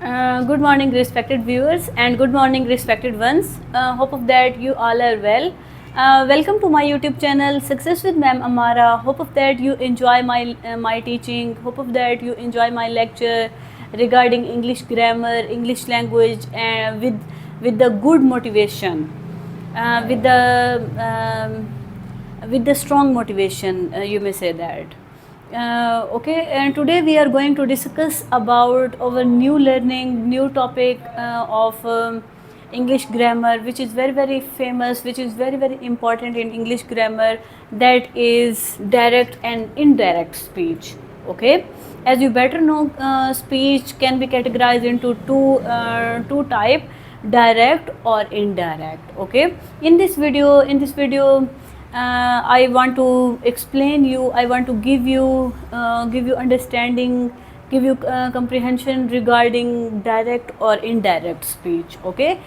Good morning, respected viewers, and good morning, respected ones. Hope of that you all are well. Welcome to my YouTube channel, Success with Ma'am Amara. Hope of that you enjoy my teaching. Hope of that you enjoy my lecture regarding English grammar, English language, and with the good motivation, uh, with the um, with the strong motivation. You may say that. Okay, and today we are going to discuss about our new learning, new topic of English grammar, which is very famous, which is very important in English grammar. That is direct and indirect speech. Okay, as you better know, speech can be categorized into two type: direct or indirect. Okay, in this video I want to explain you, I want to give you understanding, give you comprehension regarding direct or indirect speech. Okay,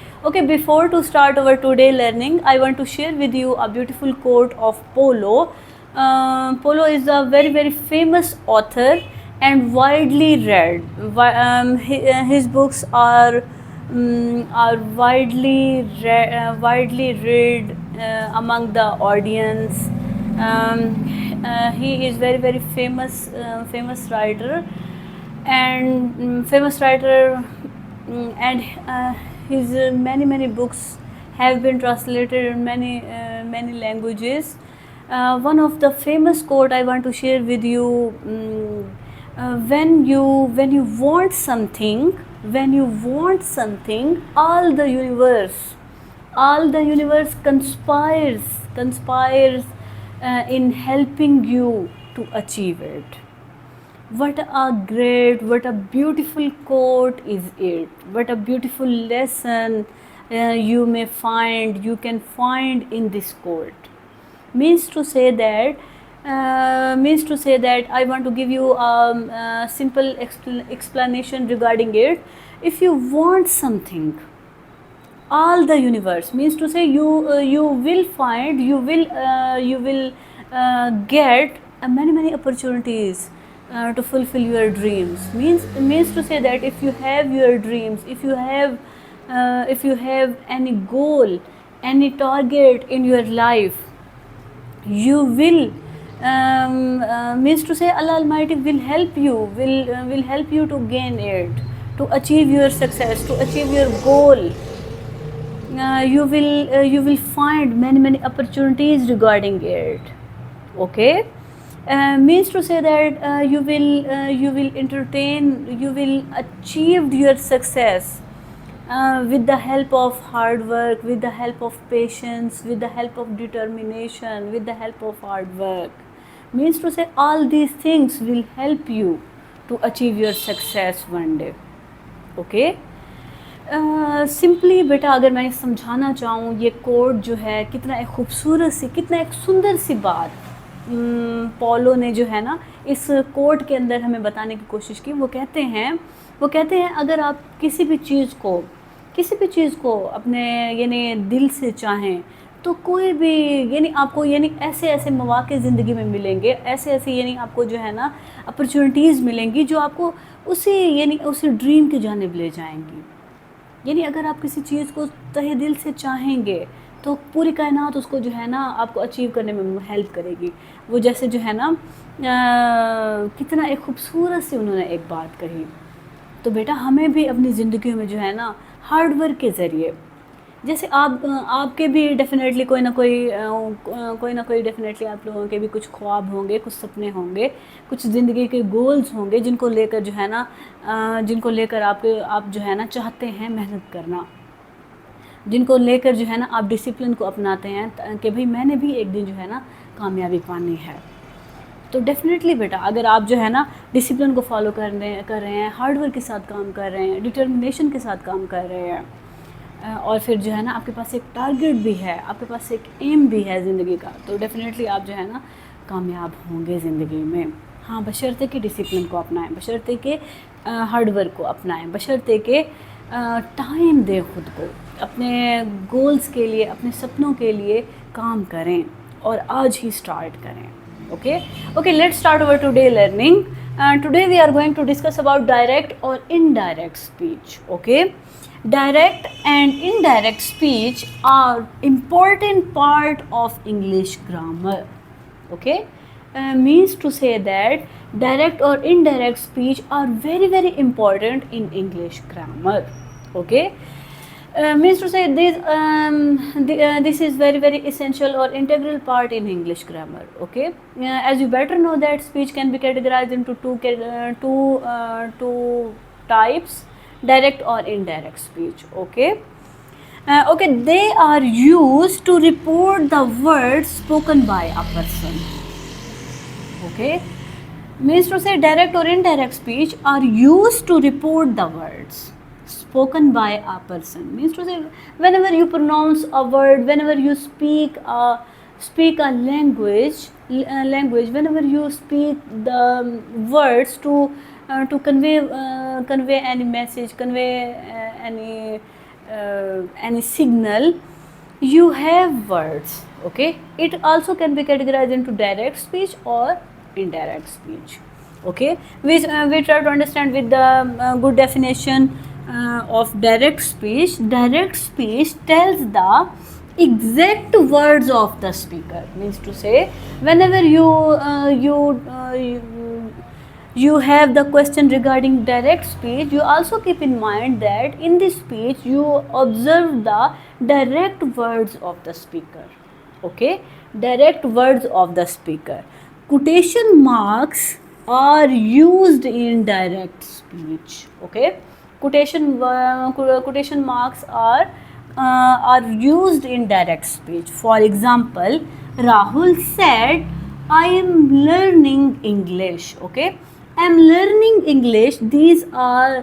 before to start our today learning, I want to share with you a beautiful quote of Polo. Polo is a very famous author and widely read. His books are widely read among the audience. He is very famous writer, and and his many books have been translated in many languages. One of the famous quote I want to share with you: when you want something, all the universe conspires in helping you to achieve it. What a beautiful quote is it! What a beautiful lesson you can find in this quote. Means to say that I want to give you a simple explanation regarding it. If you want something, all the universe, means to say you will find, you will get many opportunities to fulfill your dreams. Means to say that if you have your dreams, if you have any goal, any target in your life, you will means to say Allah Almighty will help you to gain it, to achieve your success, to achieve your goal. You will find many opportunities regarding it. Okay, means to say that you will entertain, you will achieve your success with the help of hard work, with the help of patience, with the help of determination, with the help of hard work. Means to say all these things will help you to achieve your success one day. Okay, simply بیٹا اگر میں سمجھانا چاہوں یہ code جو ہے کتنا ایک خوبصورت سی، کتنا ایک سندر سی بات پولو نے جو ہے نا اس کوڈ کے اندر ہمیں بتانے کی کوشش کی. وہ کہتے ہیں اگر آپ کسی بھی چیز کو اپنے یعنی دل سے چاہیں تو کوئی بھی یعنی آپ کو یعنی ایسے مواقع زندگی میں ملیں گے، ایسے یعنی آپ کو جو ہے نا اپرچونیٹیز ملیں گی جو آپ کو اسی ڈریم کی جانب لے جائیں گی. یعنی اگر آپ کسی چیز کو تہہ دل سے چاہیں گے تو پوری کائنات اس کو جو ہے نا آپ کو اچیو کرنے میں ہیلپ کرے گی. وہ جیسے جو ہے نا کتنا ایک خوبصورت سی انہوں نے ایک بات کہی. تو بیٹا ہمیں بھی اپنی زندگی میں جو ہے نا ہارڈ ورک کے ذریعے، جیسے آپ کے بھی ڈیفینیٹلی کوئی نہ کوئی ڈیفینیٹلی آپ لوگوں کے بھی کچھ خواب ہوں گے، کچھ سپنے ہوں گے، کچھ زندگی کے گولز ہوں گے جن کو لے کر جو ہے نا آپ جو ہے نا چاہتے ہیں محنت کرنا، جن کو لے کر جو ہے نا آپ ڈسپلن کو اپناتے ہیں کہ بھئی میں نے بھی ایک دن جو ہے نا کامیابی پانی ہے. تو ڈیفینیٹلی بیٹا اگر آپ جو ہے نا ڈسپلن کو فالو کر رہے ہیں، ہارڈ ورک کے ساتھ کام کر رہے ہیں، ڈٹرمنیشن کے ساتھ کام کر رہے ہیں، اور پھر جو ہے نا آپ کے پاس ایک ٹارگٹ بھی ہے، آپ کے پاس ایک ایم بھی ہے زندگی کا، تو ڈیفینیٹلی آپ جو ہے نا کامیاب ہوں گے زندگی میں. ہاں بشرطے کہ ڈسپلن کو اپنائیں، بشرطے کہ ہارڈ ورک کو اپنائیں، بشرطے کہ ٹائم دیں خود کو، اپنے گولز کے لیے، اپنے سپنوں کے لیے کام کریں اور آج ہی سٹارٹ کریں. Okay let's start over today learning. Today we are going to discuss about direct or indirect speech. Okay, direct and indirect speech are important part of English grammar. Okay, means to say that direct or indirect speech are very important in English grammar. Okay, means to say this is very essential or integral part in English grammar. Okay, as you better know that speech can be categorized into two types, direct or indirect speech. Okay, okay, they are used to report the words spoken by a person. Okay, means to say direct or indirect speech are used to report the words spoken by a person. Means to say whenever you pronounce a word, whenever you speak a language, whenever you speak the words to convey any message, convey any signal, you have words. Okay, it also can be categorized into direct speech or indirect speech. Okay, we try to understand with the good definition of direct speech. Direct speech tells the exact words of the speaker. Means to say whenever you have the question regarding direct speech, you also keep in mind that in this speech you observe the direct words of the speaker. Okay, direct words of the speaker. Quotation marks are used in direct speech. Okay, quotation marks are used in direct speech. For example, Rahul said, I am learning English. Okay, I am learning English. These all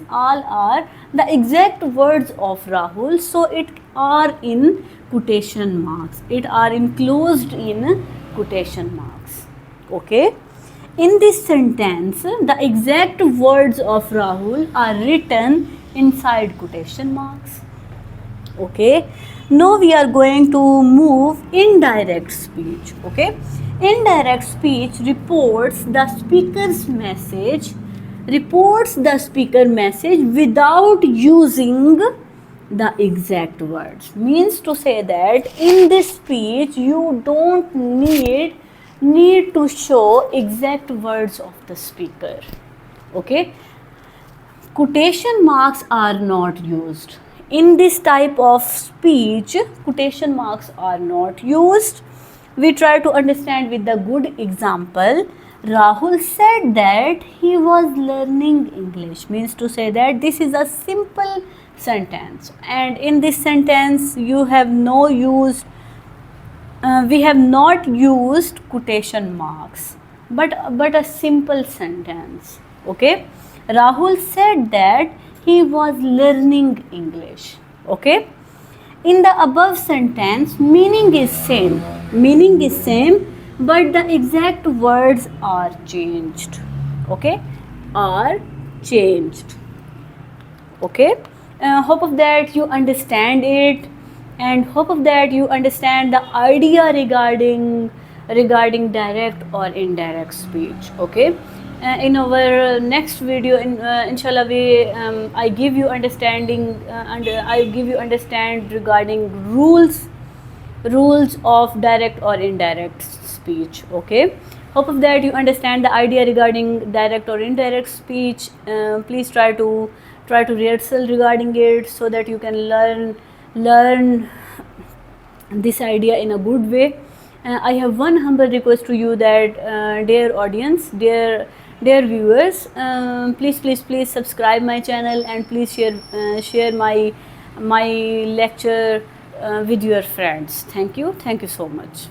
are the exact words of Rahul, so it are in quotation marks. It are enclosed in quotation marks. Okay, in this sentence the exact words of Rahul are written inside quotation marks. Okay, now we are going to move indirect speech. Okay, indirect speech reports the speaker message without using the exact words. Means to say that in this speech you don't need to show exact words of the speaker. Okay, quotation marks are not used. In this type of speech, quotation marks are not used. We try to understand with the good example. Rahul said that he was learning English. Means to say that this is a simple sentence, and in this sentence you have no used we have not used quotation marks, but a simple sentence. Okay, Rahul said that he was learning English. Okay, in the above sentence meaning is same, but the exact words are changed. Okay, are changed. Okay, hope of that you understand it, and hope of that you understand the idea regarding direct or indirect speech. Okay, in our next video, inshallah, I give you understanding and I give you understand regarding rules of direct or indirect speech. Okay, hope of that you understand the idea regarding direct or indirect speech. Please try to rehearsal regarding it so that you can learn this idea in a good way. I have one humble request to you that dear audience, dear viewers, please subscribe my channel, and please share my lecture with your friends. Thank you so much.